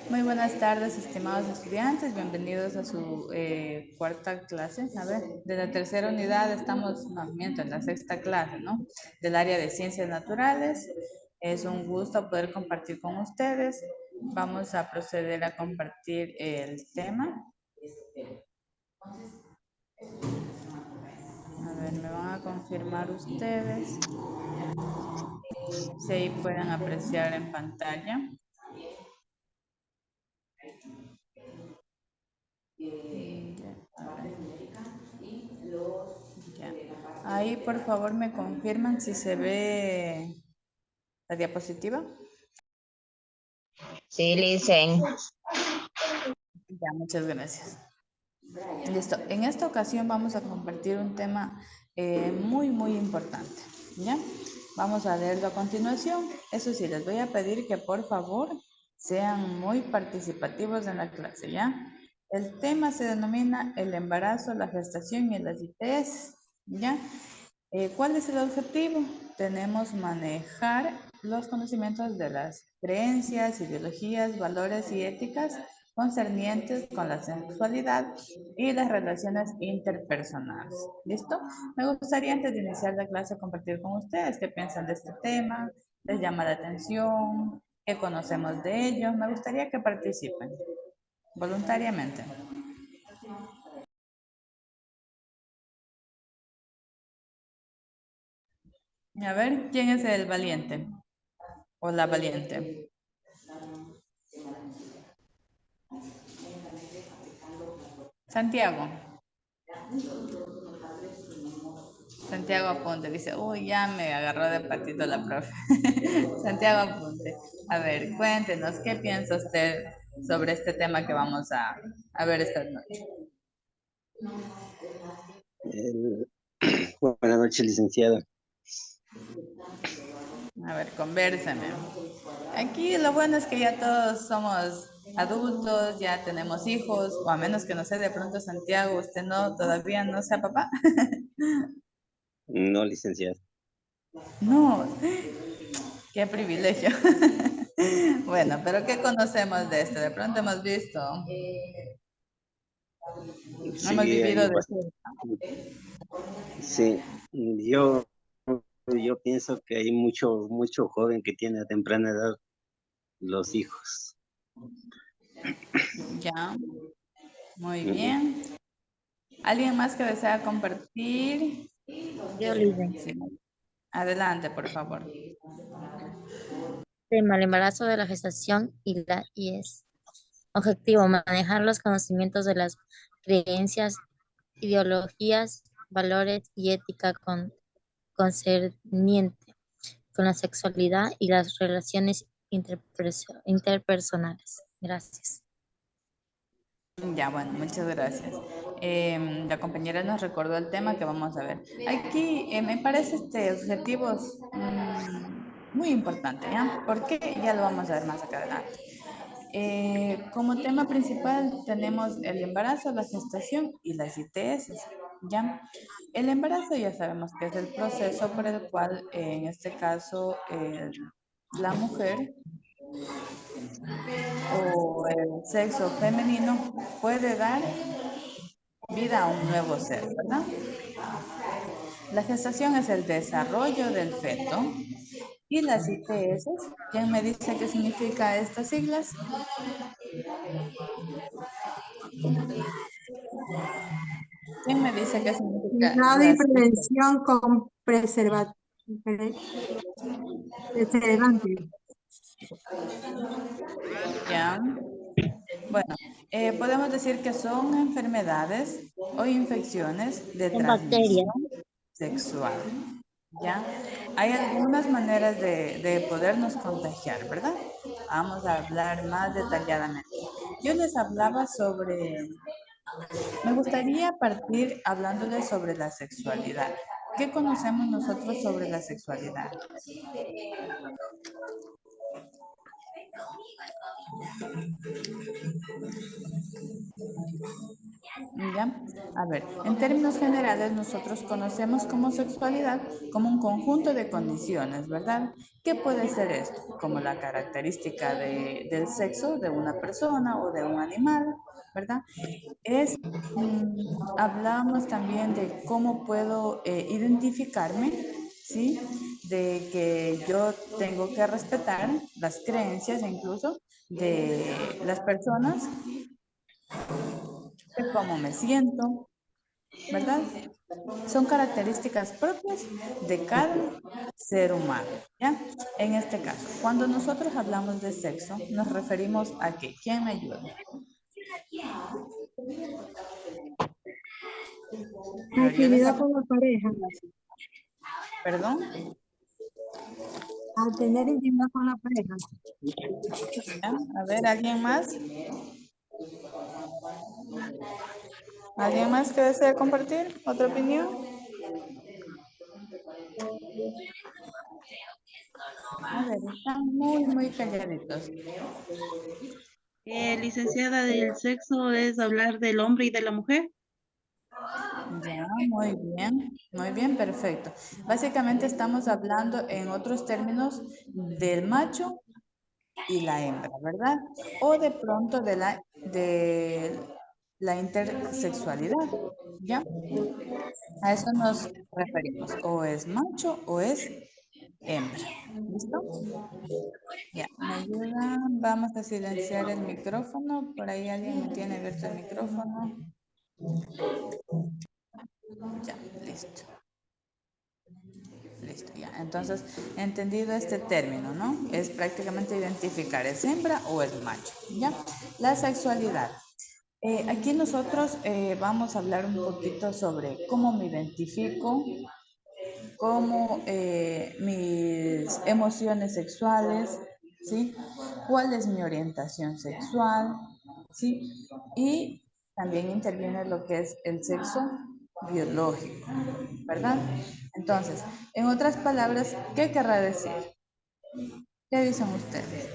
Muy buenas tardes, estimados estudiantes. Bienvenidos a su cuarta clase. A ver, de la tercera unidad estamos, no, miento, en la sexta clase, ¿no? Del área de ciencias naturales. Es un gusto poder compartir con ustedes. Vamos a proceder a compartir el tema. A ver, me van a confirmar ustedes si ahí pueden apreciar en pantalla. Ya. Ahí, por favor, me confirman si se ve la diapositiva. Sí, Licen. Ya, muchas gracias. Listo. En esta ocasión vamos a compartir un tema muy importante. ¿Ya? Vamos a leerlo a continuación. Eso sí, les voy a pedir que por favor sean muy participativos en la clase, ¿ya? El tema se denomina el embarazo, la gestación y las ITS, ¿ya? ¿Cuál es el objetivo? Tenemos manejar los conocimientos de las creencias, ideologías, valores y éticas concernientes con la sexualidad y las relaciones interpersonales. ¿Listo? Me gustaría antes de iniciar la clase compartir con ustedes qué piensan de este tema, les llama la atención, qué conocemos de ellos. Me gustaría que participen voluntariamente. A ver, ¿quién es el valiente o la valiente? Santiago. Santiago Apunte dice, uy, ya me agarró de patito la profe. Santiago Apunte. A ver, cuéntenos, ¿qué piensa usted sobre este tema que vamos a ver esta noche? El- Buenas noches, licenciada. A ver, convérsame. Aquí lo bueno es que ya todos somos adultos, ya tenemos hijos, o a menos que no sé, de pronto Santiago, usted no, todavía no sea papá. No, licenciada. No, qué privilegio. Bueno, pero ¿qué conocemos de esto? De pronto hemos visto, hemos Sí, vivido hay de bastante. Sí, yo pienso que hay mucho joven que tiene a temprana edad los hijos. ya, muy Ujú. bien. ¿Alguien más que desea compartir? Yo, Licen. Sí. Adelante, por favor. Tema, el embarazo de la gestación y la IS. Objetivo, manejar los conocimientos de las creencias, ideologías, valores y ética concerniente con la sexualidad y las relaciones interpersonales. Gracias. Ya, bueno, muchas gracias. La compañera nos recordó el tema que vamos a ver. Aquí me parece este objetivos muy importante, ¿ya? Porque ya lo vamos a ver más acá adelante. Como tema principal tenemos el embarazo, la gestación y las ITS, ¿ya? El embarazo ya sabemos que es el proceso por el cual, en este caso, la mujer o el sexo femenino puede dar vida a un nuevo ser, ¿verdad? La gestación es el desarrollo del feto y las ITS, ¿quién me dice qué significa estas siglas? ¿Quién me dice qué significa Cuidado y las ITS? prevención con preservantes. Ya. Bueno, podemos decir que son enfermedades o infecciones de Son bacterias. transmisión sexual. ¿Ya? Hay algunas maneras de podernos contagiar, ¿verdad? Vamos a hablar más detalladamente. Yo les hablaba sobre, me gustaría partir hablándoles sobre la sexualidad. ¿Qué conocemos nosotros sobre la sexualidad? ¿Ya? A ver, en términos generales nosotros conocemos como sexualidad como un conjunto de condiciones, ¿verdad? ¿Qué puede ser esto? Como la característica del sexo de una persona o de un animal, ¿verdad? Hablamos también de cómo puedo identificarme, ¿sí? De que yo tengo que respetar las creencias incluso de las personas, de cómo me siento, ¿verdad? Son características propias de cada ser humano, ¿ya? En este caso, cuando nosotros hablamos de sexo, nos referimos a qué. ¿Quién me ayuda? Gabriela, Actividad con la pareja. perdón. Al tener intimidad con la pareja. ¿Ya? A ver, ¿alguien más? ¿Alguien más que desea compartir otra opinión? A ver, están muy calladitos. Licenciada, del sexo es hablar del hombre y de la mujer. Ya, muy bien, perfecto. Básicamente estamos hablando en otros términos del macho y la hembra, ¿verdad? O de pronto de la intersexualidad, ¿ya? A eso nos referimos, o es macho o es hembra, ¿listo? Ya, me ayudan, vamos a silenciar el micrófono, por ahí alguien me tiene abierto el micrófono. Ya, listo. Listo, ya. Entonces, entendido este término, ¿no? Es prácticamente identificar, ¿es hembra o es macho? ¿Ya? La sexualidad. Aquí nosotros vamos a hablar un poquito sobre cómo me identifico, cómo mis emociones sexuales, ¿sí? ¿Cuál es mi orientación sexual? ¿Sí? Y también interviene lo que es el sexo biológico, ¿verdad? Entonces, en otras palabras, ¿qué querrá decir? ¿Qué dicen ustedes?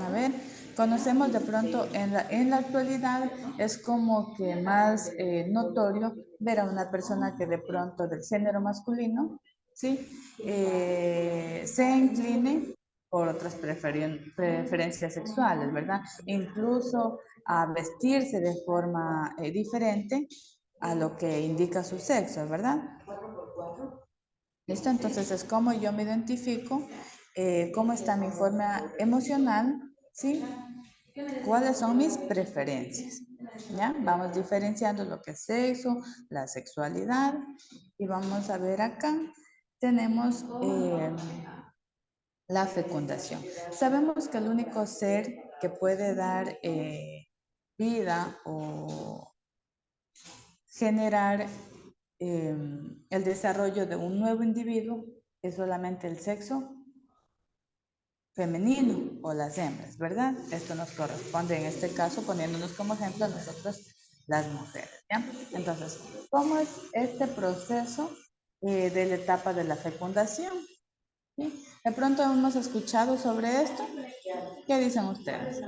A ver, conocemos de pronto en la actualidad es como que más notorio ver a una persona que de pronto del género masculino, ¿sí? Se incline por otras preferencias sexuales, ¿verdad? Incluso a vestirse de forma diferente a lo que indica su sexo, ¿verdad? ¿Listo? Entonces es como yo me identifico, cómo está mi forma emocional, ¿sí? ¿Cuáles son mis preferencias? ¿Ya? Vamos diferenciando lo que es sexo, la sexualidad y vamos a ver acá, tenemos la fecundación. Sabemos que el único ser que puede dar vida o generar el desarrollo de un nuevo individuo es solamente el sexo femenino o las hembras, ¿verdad? Esto nos corresponde en este caso, poniéndonos como ejemplo a nosotros las mujeres, ¿ya? Entonces, ¿cómo es este proceso de la etapa de la fecundación? ¿Sí? De pronto hemos escuchado sobre esto. ¿Qué dicen ustedes?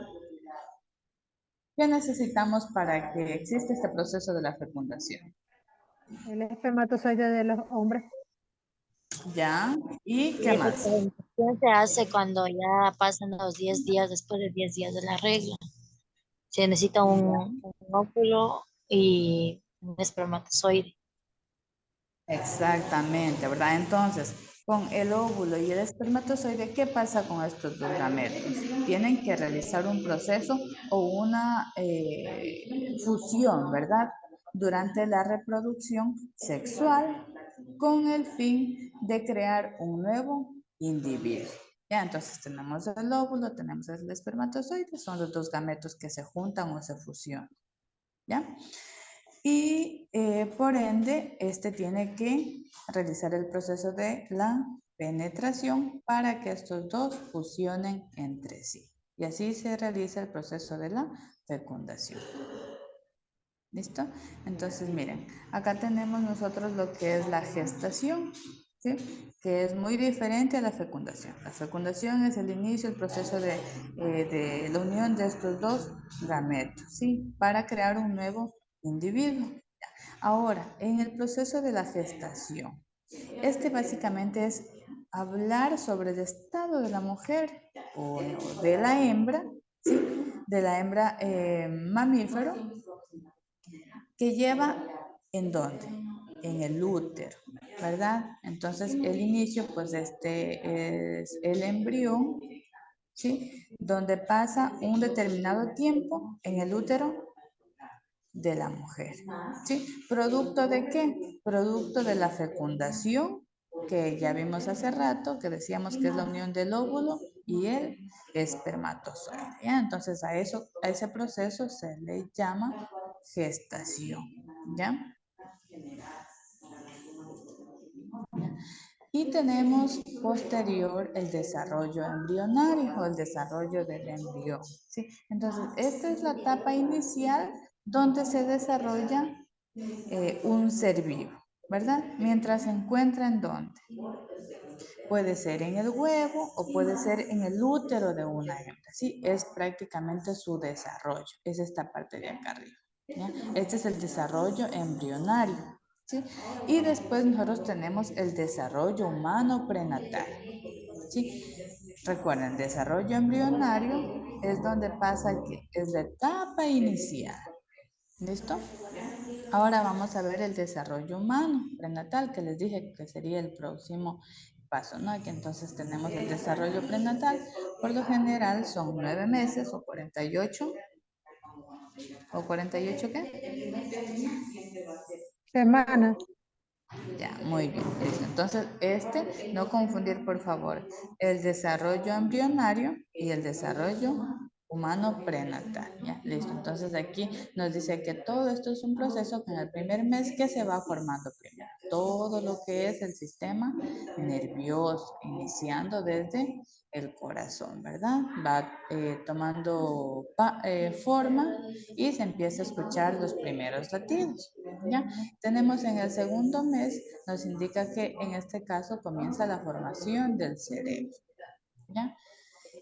¿Qué necesitamos para que exista este proceso de la fecundación? El espermatozoide de los hombres. ¿Ya? ¿Y qué La más? fecundación se hace cuando ya pasan los 10 días, después de 10 días de la regla. Se necesita un óvulo y un espermatozoide. Exactamente, ¿verdad? Entonces, con el óvulo y el espermatozoide, ¿qué pasa con estos dos gametos? Tienen que realizar un proceso o una fusión, ¿verdad? Durante la reproducción sexual con el fin de crear un nuevo individuo. Ya, entonces tenemos el óvulo, tenemos el espermatozoide, son los dos gametos que se juntan o se fusionan, ¿ya? Y por ende, este tiene que realizar el proceso de la penetración para que estos dos fusionen entre sí. Y así se realiza el proceso de la fecundación. ¿Listo? Entonces, miren, acá tenemos nosotros lo que es la gestación, ¿sí? Que es muy diferente a la fecundación. La fecundación es el inicio, el proceso de la unión de estos dos gametos, ¿sí? Para crear un nuevo individuo. Ahora, en el proceso de la gestación, este básicamente es hablar sobre el estado de la mujer o de la hembra, ¿sí? De la hembra mamífero, que lleva ¿en dónde? En el útero, ¿verdad? Entonces, el inicio, pues este es el embrión, ¿sí? Donde pasa un determinado tiempo en el útero de la mujer, ¿sí? ¿Producto de qué? Producto de la fecundación, que ya vimos hace rato, que decíamos que es la unión del óvulo y el espermatozoide, ¿ya? Entonces, a ese proceso se le llama gestación, ¿ya? Y tenemos posterior el desarrollo embrionario o el desarrollo del embrión, ¿sí? Entonces, esta es la etapa inicial donde se desarrolla un ser vivo, ¿verdad? Mientras se encuentra en dónde. Puede ser en el huevo o puede ser en el útero de una hembra, ¿sí? Es prácticamente su desarrollo, es esta parte de acá arriba, ¿ya? Este es el desarrollo embrionario, ¿sí? Y después nosotros tenemos el desarrollo humano prenatal, ¿sí? Recuerden, desarrollo embrionario es donde pasa que es la etapa inicial, ¿listo? Ahora vamos a ver el desarrollo humano prenatal, que les dije que sería el próximo paso, ¿no? Aquí entonces tenemos el desarrollo prenatal. Por lo general son 9 meses o 48. ¿O 48 qué? Semanas. Ya, muy bien. Listo. Entonces, no confundir, por favor, el desarrollo embrionario y el desarrollo humano prenatal. Ya, listo. Entonces, aquí nos dice que todo esto es un proceso que en el primer mes que se va formando primero. Todo lo que es el sistema nervioso, iniciando desde el corazón, ¿verdad? Va tomando forma y se empieza a escuchar los primeros latidos, ¿ya? Tenemos en el segundo mes, nos indica que en este caso comienza la formación del cerebro, ¿ya?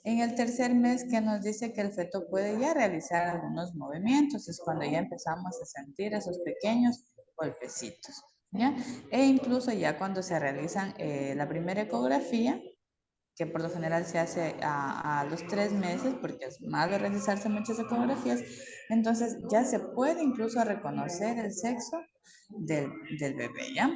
En el tercer mes que nos dice que el feto puede ya realizar algunos movimientos, es cuando ya empezamos a sentir esos pequeños golpecitos, ¿ya? E incluso ya cuando se realizan la primera ecografía, que por lo general se hace a los 3 meses, porque es malo realizarse muchas ecografías, entonces ya se puede incluso reconocer el sexo del bebé, ¿ya?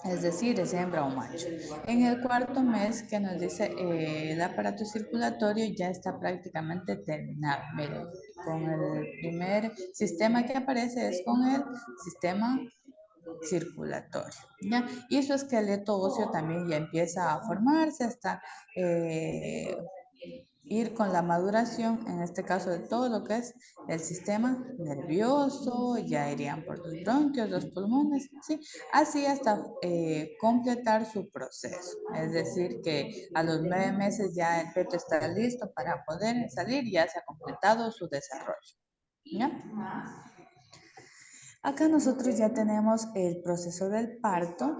Es decir, es hembra o macho. En el cuarto mes que nos dice el aparato circulatorio ya está prácticamente terminado. Miren, con el primer sistema que aparece es con el sistema circulatorio, ¿ya? Y su esqueleto óseo también ya empieza a formarse hasta ir con la maduración, en este caso de todo lo que es el sistema nervioso, ya irían por los bronquios, los pulmones, ¿sí? Así hasta completar su proceso. Es decir, que a los 9 meses ya el feto está listo para poder salir y ya se ha completado su desarrollo, ¿ya? Acá nosotros ya tenemos el proceso del parto,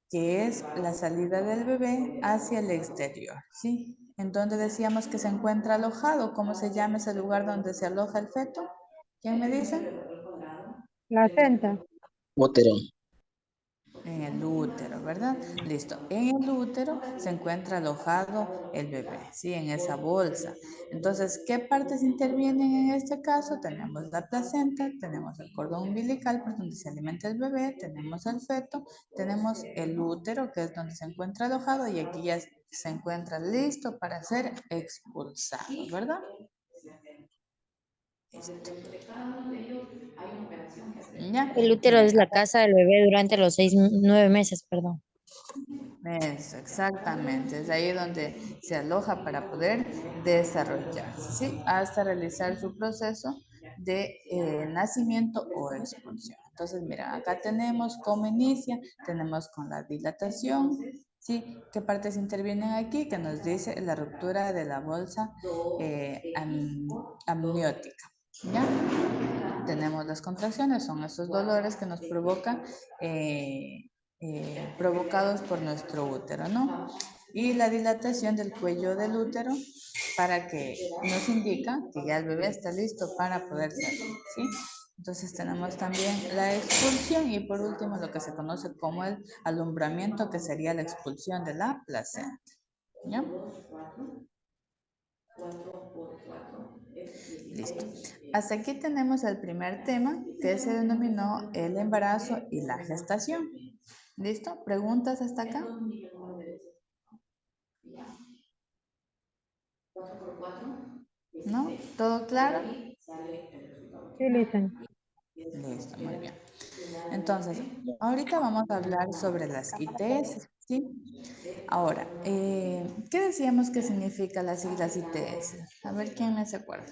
que es la salida del bebé hacia el exterior, ¿sí? En donde decíamos que se encuentra alojado. ¿Cómo se llama ese lugar donde se aloja el feto? ¿Quién me dice? Placenta. Útero. En el útero, ¿verdad? Listo. En el útero se encuentra alojado el bebé, ¿sí? En esa bolsa. Entonces, ¿qué partes intervienen en este caso? Tenemos la placenta, tenemos el cordón umbilical por donde se alimenta el bebé, tenemos el feto, tenemos el útero, que es donde se encuentra alojado, y aquí ya se encuentra listo para ser expulsado, ¿verdad? ¿Ya? El útero Miren, es la casa del bebé durante los 9 meses, perdón. eso, exactamente. Es ahí donde se aloja para poder desarrollarse, ¿sí? Hasta realizar su proceso de nacimiento o expulsión. Entonces, mira, acá tenemos cómo inicia, tenemos con la dilatación, ¿sí? ¿Qué partes intervienen aquí? Que nos dice la ruptura de la bolsa amniótica, ¿ya? Tenemos las contracciones, son esos dolores que nos provocan provocados por nuestro útero, ¿no? Y la dilatación del cuello del útero para que nos indica que ya el bebé está listo para poder salir, ¿sí? Entonces tenemos también la expulsión y por último lo que se conoce como el alumbramiento, que sería la expulsión de la placenta, ¿ya? Listo. Hasta aquí tenemos el primer tema que se denominó el embarazo y la gestación. ¿Listo? ¿Preguntas hasta acá? ¿No? ¿Todo claro? Sí, listen. Listo, muy bien. Entonces, ahorita vamos a hablar sobre las ITS, ¿sí? Ahora, ¿qué decíamos que significa las siglas ITS? A ver quién me se acuerda.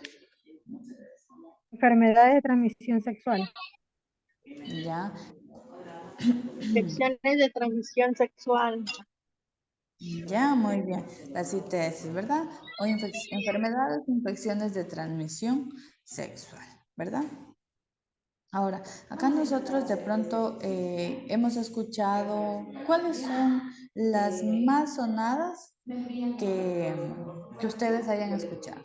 Enfermedades de transmisión sexual. Ya, Infecciones de transmisión sexual. ya, muy bien. Las ITS, ¿verdad? O enfermedades, infecciones de transmisión sexual, ¿verdad? Ahora, acá nosotros de pronto hemos escuchado cuáles son las más sonadas que ustedes hayan escuchado.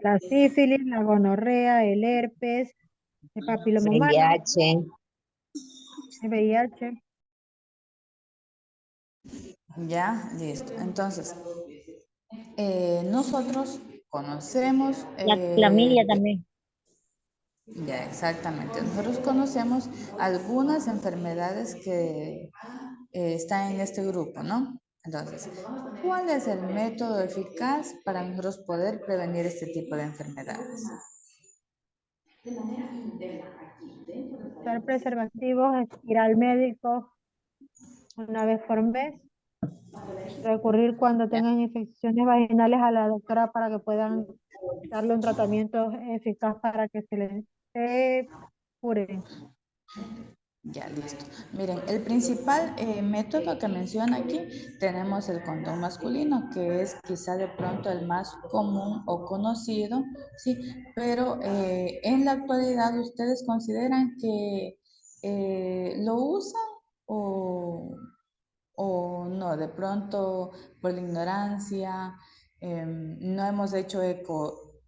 La sífilis, la gonorrea, el herpes, el papiloma humano, VIH. el VIH. Ya, listo. Entonces, nosotros conocemos, La clamidia también. ya exactamente, nosotros conocemos algunas enfermedades que están en este grupo, ¿no? Entonces, ¿cuál es el método eficaz para nosotros poder prevenir este tipo de enfermedades? Usar preservativos, ir al médico una vez por mes, recurrir cuando tengan infecciones vaginales a la doctora para que puedan darle un tratamiento eficaz para que se curen. Ya, listo. Miren, el principal método que menciona aquí, tenemos el condón masculino, que es quizá de pronto el más común o conocido, ¿sí? Pero en la actualidad, ¿ustedes consideran que lo usan o no? De pronto, por la ignorancia, no hemos hecho eco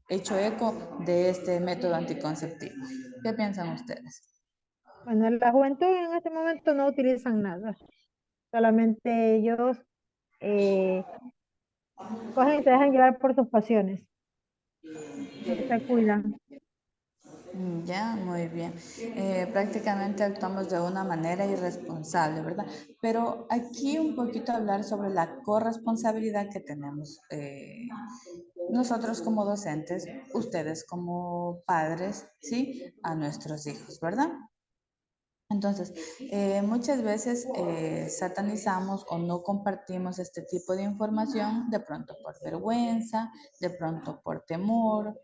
de este método anticonceptivo. ¿Qué piensan ustedes? Bueno, la juventud en este momento no utilizan nada, solamente ellos cogen y se dejan llevar por sus pasiones, no se cuidan. Ya, muy bien. Prácticamente actuamos de una manera irresponsable, ¿verdad? Pero aquí un poquito hablar sobre la corresponsabilidad que tenemos nosotros como docentes, ustedes como padres, ¿sí? A nuestros hijos, ¿verdad? Entonces, muchas veces satanizamos o no compartimos este tipo de información, de pronto por vergüenza, de pronto por temor,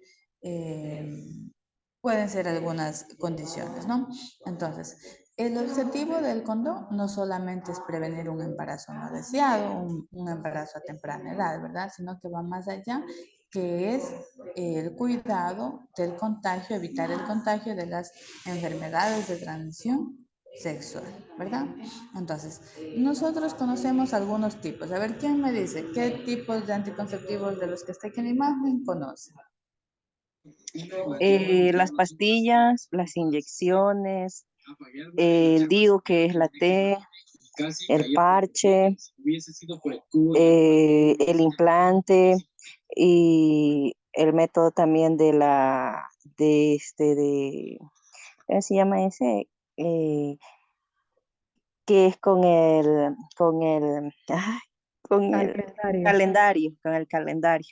pueden ser algunas condiciones, ¿no? Entonces, el objetivo del condón no solamente es prevenir un embarazo no deseado, un embarazo a temprana edad, ¿verdad? Sino que va más allá, que es el cuidado del contagio, evitar el contagio de las enfermedades de transmisión sexual, ¿verdad? Entonces, nosotros conocemos algunos tipos. A ver, ¿quién me dice qué tipos de anticonceptivos de los que está aquí en la imagen conoce? Las pastillas, las inyecciones, el DIU que es la T, el parche, el implante y el método también ¿cómo se llama ese? Que es con el Calendario. con el calendario.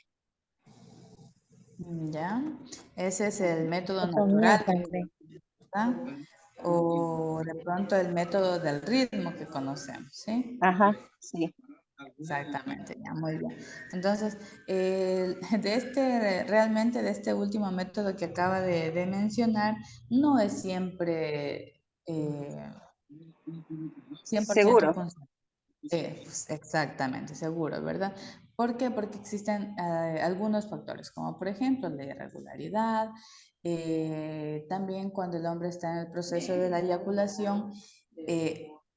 Ya, ese es el método Anatomía natural, también. ¿verdad? O de pronto el método del ritmo que conocemos, ¿sí? Ajá, sí. Exactamente, ya, muy bien. Entonces, realmente de este último método que acaba de mencionar, no es siempre 100% Seguro. funcional. Pues, exactamente, seguro, ¿verdad? ¿Por qué? Porque existen algunos factores, como por ejemplo la irregularidad, también cuando el hombre está en el proceso de la eyaculación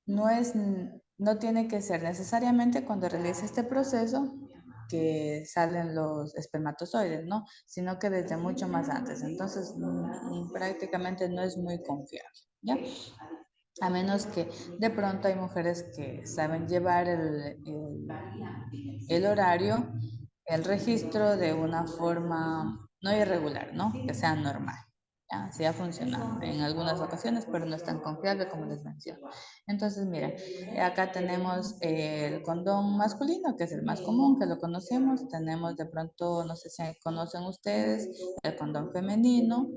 no tiene que ser necesariamente cuando realiza este proceso que salen los espermatozoides, ¿no? Sino que desde mucho más antes. Entonces, prácticamente no es muy confiable, ¿ya? A menos que de pronto hay mujeres que saben llevar el horario, el registro de una forma no irregular, ¿no? Que sea normal. ¿Ya? Sí ha funcionado en algunas ocasiones, pero no es tan confiable como les menciono. Entonces, miren, acá tenemos el condón masculino, que es el más común, que lo conocemos. Tenemos de pronto, no sé si conocen ustedes, el condón femenino.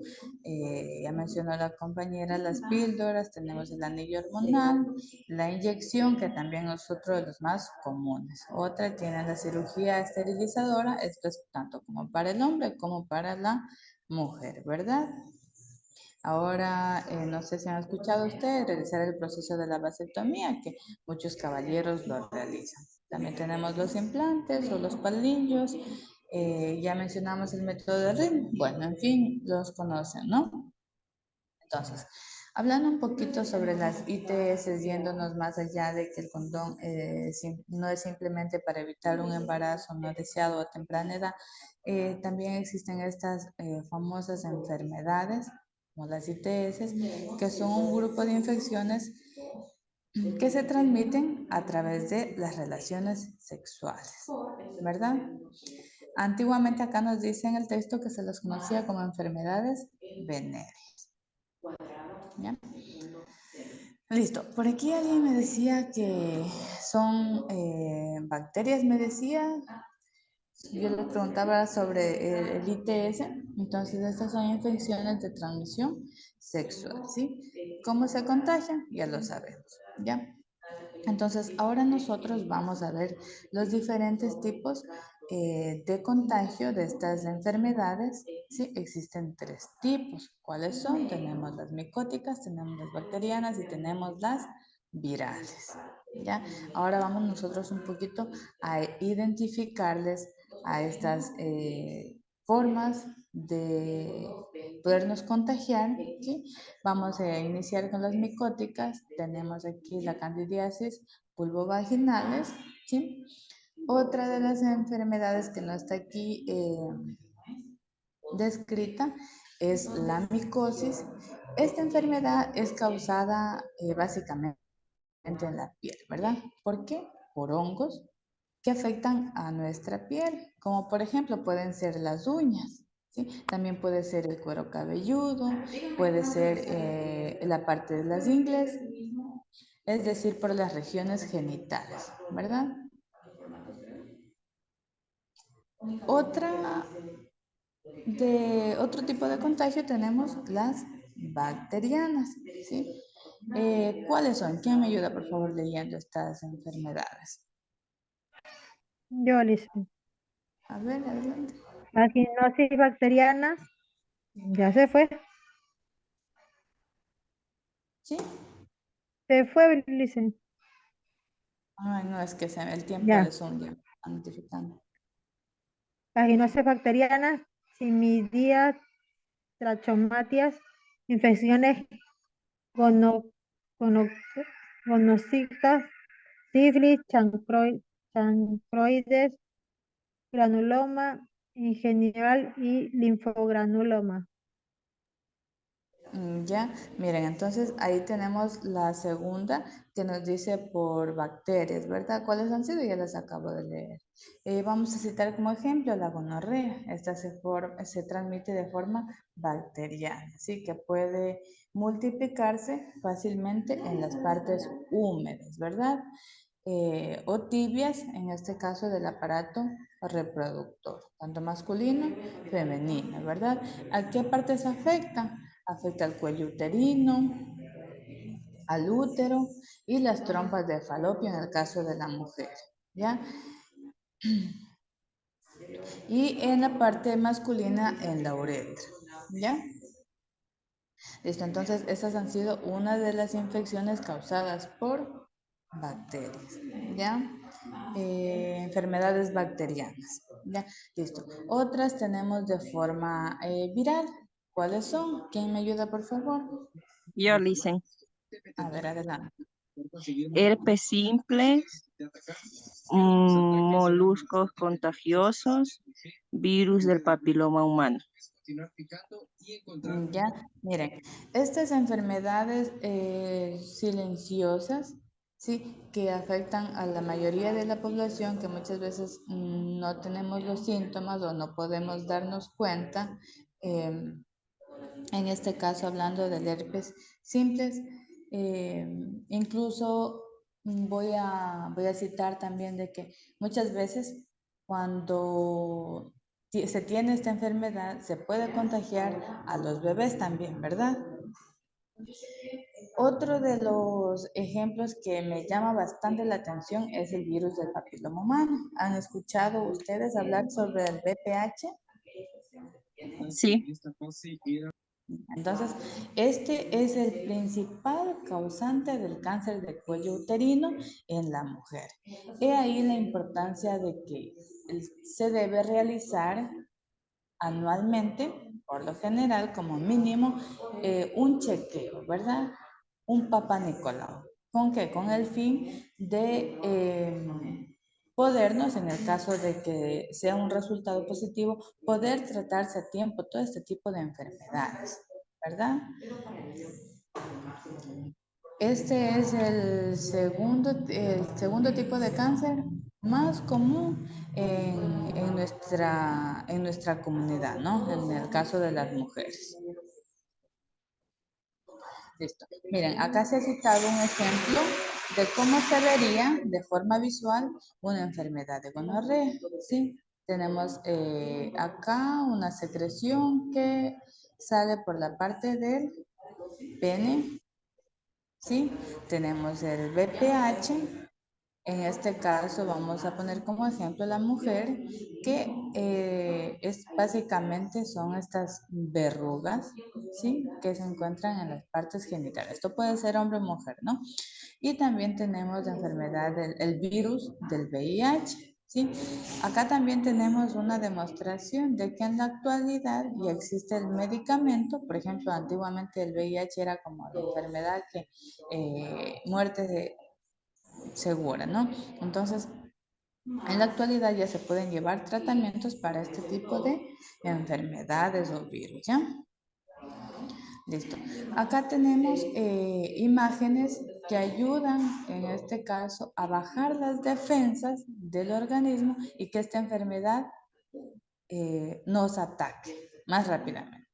Ya mencionó la compañera las píldoras, tenemos el anillo hormonal, la inyección, que también es otro de los más comunes. Otra tiene la cirugía esterilizadora, esto es tanto como para el hombre como para la mujer, ¿verdad? Ahora, no sé si han escuchado ustedes realizar el proceso de la vasectomía, que muchos caballeros lo realizan. También tenemos los implantes o los palillos. Ya mencionamos el método de ritmo. Bueno, en fin, los conocen, ¿no? Entonces, hablando un poquito sobre las ITS, yéndonos más allá de que el condón no es simplemente para evitar un embarazo no deseado a temprana edad, también existen estas famosas enfermedades, como las ITS, que son un grupo de infecciones que se transmiten a través de las relaciones sexuales, ¿verdad? Antiguamente acá nos dice en el texto que se las conocía como enfermedades venéreas. ¿Ya? Listo. Por aquí alguien me decía que son bacterias, me decía. Yo le preguntaba sobre el ITS. Entonces, estas son infecciones de transmisión sexual, ¿sí? ¿Cómo se contagian? Ya lo sabemos, ¿ya? Entonces, ahora nosotros vamos a ver los diferentes tipos de contagio de estas enfermedades. Sí, existen 3 tipos. ¿Cuáles son? Tenemos las micóticas, tenemos las bacterianas y tenemos las virales. ¿Ya? Ahora vamos nosotros un poquito a identificarles a estas formas de podernos contagiar, ¿sí? Vamos a iniciar con las micóticas. Tenemos aquí la candidiasis pulvovaginales, ¿sí? Otra de las enfermedades que no está aquí descrita es la micosis. Esta enfermedad es causada básicamente en la piel, ¿verdad? ¿Por qué? Por hongos que afectan a nuestra piel, como por ejemplo pueden ser las uñas, ¿sí? También puede ser el cuero cabelludo, puede ser la parte de las ingles, es decir, por las regiones genitales, ¿verdad? Otro tipo de contagio tenemos las bacterianas, ¿sí? ¿Cuáles son? ¿Quién me ayuda, por favor, leyendo estas enfermedades? Yo, Lice. A ver, adelante. Vaginosis bacteriana, ya se fue. ¿Sí? Se fue, Lice. Ay, no, es que el tiempo Ya. de Zoom ya me está notificando. Vaginosis bacterianas, simidias, trachomatias, infecciones gono, gono- gonocíticas, sífilis, chancroides, granuloma en general y linfogranuloma. Ya, miren, entonces ahí tenemos la segunda que nos dice por bacterias, ¿verdad? ¿Cuáles han sido? Ya las acabo de leer. Vamos a citar como ejemplo la gonorrea. Esta se transmite de forma bacteriana, ¿sí? Que puede multiplicarse fácilmente en las partes húmedas, ¿verdad? O tibias, en este caso del aparato reproductor, tanto masculino, femenino, ¿verdad? ¿A qué partes afecta? Afecta al cuello uterino, al útero y las trompas de falopio en el caso de la mujer, ¿ya? Y en la parte masculina, en la uretra, ¿ya? Listo, entonces esas han sido una de las infecciones causadas por bacterias, ¿ya? Enfermedades bacterianas, ¿ya? Listo. Otras tenemos de forma viral. ¿Cuáles son? ¿Quién me ayuda, por favor? Yo, Licen. A ver, adelante. Herpes simple, moluscos contagiosos, virus del papiloma humano. Ya, miren, estas enfermedades silenciosas, sí, que afectan a la mayoría de la población, que muchas veces no tenemos los síntomas o no podemos darnos cuenta. En este caso, hablando del herpes simples, incluso voy a citar también de que muchas veces cuando se tiene esta enfermedad, se puede contagiar a los bebés también, ¿verdad? Otro de los ejemplos que me llama bastante la atención es el virus del papiloma humano. ¿Han escuchado ustedes hablar sobre el VPH? Sí, Entonces, este es el principal causante del cáncer de cuello uterino en la mujer. He ahí la importancia de que se debe realizar anualmente, por lo general, como mínimo, un chequeo, ¿verdad? Un Papa Nicolau. ¿Con qué? Con el fin de podernos, en el caso de que sea un resultado positivo, poder tratarse a tiempo todo este tipo de enfermedades, ¿verdad? Este es el segundo tipo de cáncer más común en nuestra comunidad, ¿no? En el caso de las mujeres. Listo. Miren, acá se ha citado un ejemplo de cómo se vería de forma visual una enfermedad de gonorrea, ¿sí? Tenemos acá una secreción que sale por la parte del pene, ¿sí? Tenemos el BPH. En este caso vamos a poner como ejemplo la mujer, que es básicamente son estas verrugas, ¿sí? Que se encuentran en las partes genitales. Esto puede ser hombre o mujer, ¿no? Y también tenemos la enfermedad del virus del VIH, ¿sí? Acá también tenemos una demostración de que en la actualidad ya existe el medicamento. Por ejemplo, antiguamente el VIH era como la enfermedad que muerte segura, ¿no? Entonces, en la actualidad ya se pueden llevar tratamientos para este tipo de enfermedades o virus, ¿ya? Listo. Acá tenemos imágenes que ayudan, en este caso, a bajar las defensas del organismo y que esta enfermedad nos ataque más rápidamente.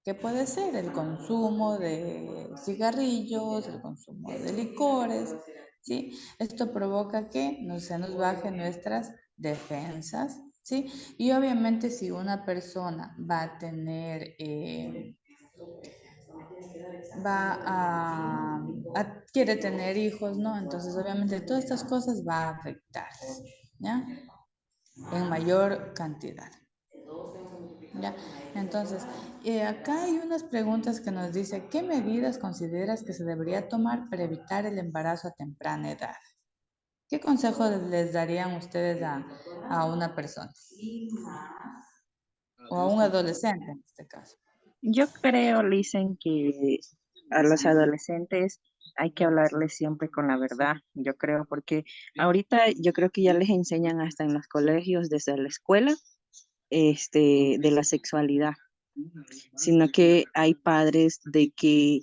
¿Qué puede ser? El consumo de cigarrillos, el consumo de licores, ¿sí? Esto provoca que se nos bajen nuestras defensas, ¿sí? Y obviamente si una persona va a tener, quiere tener hijos, ¿no? Entonces obviamente todas estas cosas va a afectar, ¿ya? En mayor cantidad. ¿Ya? Entonces, acá hay unas preguntas que nos dice, ¿qué medidas consideras que se debería tomar para evitar el embarazo a temprana edad? ¿Qué consejo les darían ustedes a una persona? O a un adolescente en este caso. yo creo, Lisen, que a los adolescentes hay que hablarles siempre con la verdad, yo creo, porque ahorita yo creo que ya les enseñan hasta en los colegios, desde la escuela, de la sexualidad, sino que hay padres de que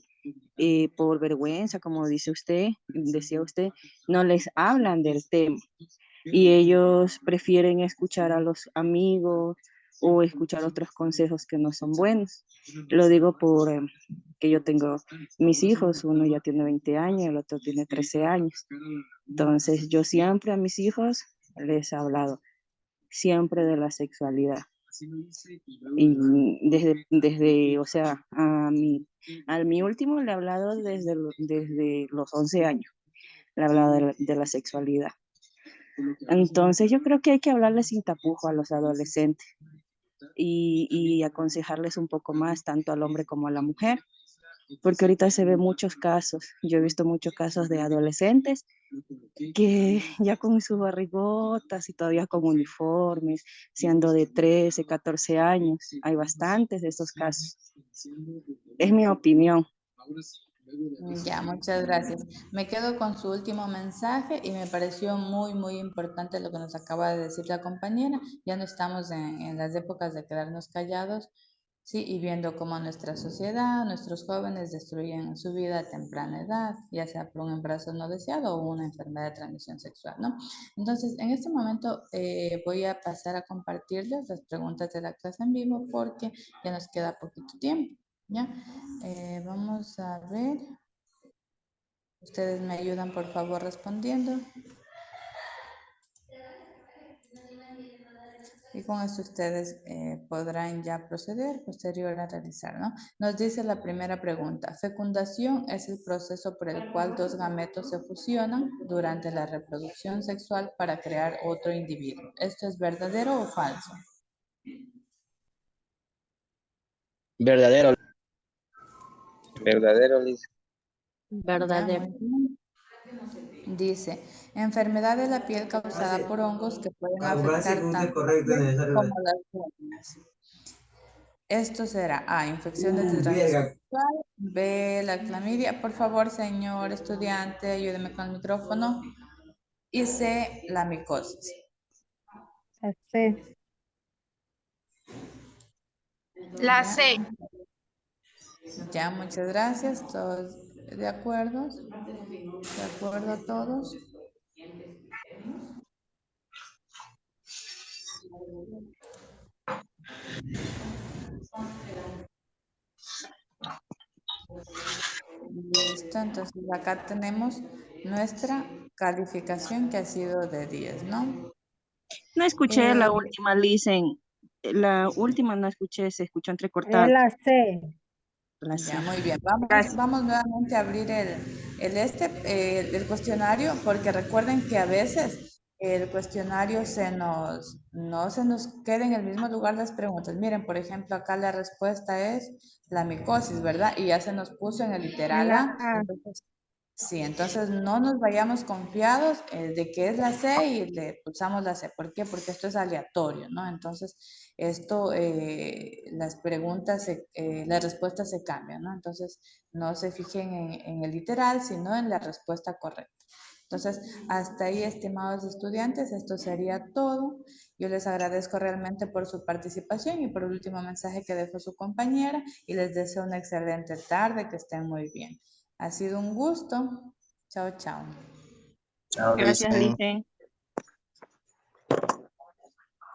por vergüenza, como decía usted, no les hablan del tema y ellos prefieren escuchar a los amigos o escuchar otros consejos que no son buenos. Lo digo por que yo tengo mis hijos, uno ya tiene 20 años, el otro tiene 13 años. Entonces yo siempre a mis hijos les he hablado siempre de la sexualidad. Y o sea, a mi último le he hablado desde los 11 años, le he hablado de la sexualidad. Entonces yo creo que hay que hablarles sin tapujo a los adolescentes y aconsejarles un poco más, tanto al hombre como a la mujer, porque ahorita se ven muchos casos, yo he visto muchos casos de adolescentes que ya con sus barrigotas y todavía con uniformes, siendo de 13, 14 años, hay bastantes de estos casos. Es mi opinión. Ya, muchas gracias. Me quedo con su último mensaje y me pareció muy, muy importante lo que nos acaba de decir la compañera. Ya no estamos en las épocas de quedarnos callados, sí, y viendo cómo nuestra sociedad, nuestros jóvenes destruyen su vida a temprana edad, ya sea por un embarazo no deseado o una enfermedad de transmisión sexual, ¿no? Entonces, en este momento voy a pasar a compartirles las preguntas de la clase en vivo porque ya nos queda poquito tiempo, ¿ya? Vamos a ver. Ustedes me ayudan, por favor, respondiendo. Y con esto ustedes podrán ya proceder posterior a realizar, ¿no? Nos dice la primera pregunta. Fecundación es el proceso por el cual dos gametos se fusionan durante la reproducción sexual para crear otro individuo. ¿Esto es verdadero o falso? Verdadero. Verdadero, Liz. Ya, Verdadero. muy bien. Dice, enfermedad de la piel causada por hongos que pueden afectar tanto la piel como las uñas. Esto será A, infecciones de transmisión sexual, B, la clamidia. Por favor, señor estudiante, ayúdeme con el micrófono. Y C, la micosis. C. La Ya, C. ya, muchas gracias. ¿Todos de acuerdo? ¿De acuerdo a todos? Listo, entonces acá tenemos nuestra calificación que ha sido de 10, ¿no? No escuché Eh, la última, Lisen. La última no escuché, se escuchó Es entrecortado. la C. La Ya, C. muy bien. Gracias. Vamos nuevamente a abrir el cuestionario porque recuerden que a veces el cuestionario no se nos queda en el mismo lugar las preguntas. Miren, por ejemplo, acá la respuesta es la micosis, ¿verdad? Y ya se nos puso en el En literal la A. A. Entonces, sí, entonces no nos vayamos confiados de que es la C y le pulsamos la C. ¿Por qué? Porque esto es aleatorio, ¿no? Entonces, esto, las preguntas, las respuestas se cambian, ¿no? Entonces, no se fijen en el literal, sino en la respuesta correcta. Entonces, hasta ahí, estimados estudiantes, esto sería todo. Yo les agradezco realmente por su participación y por el último mensaje que dejó su compañera y les deseo una excelente tarde, que estén muy bien. Ha sido un gusto. Chao, chao. Chao, Gracias, Lisa. Lisen.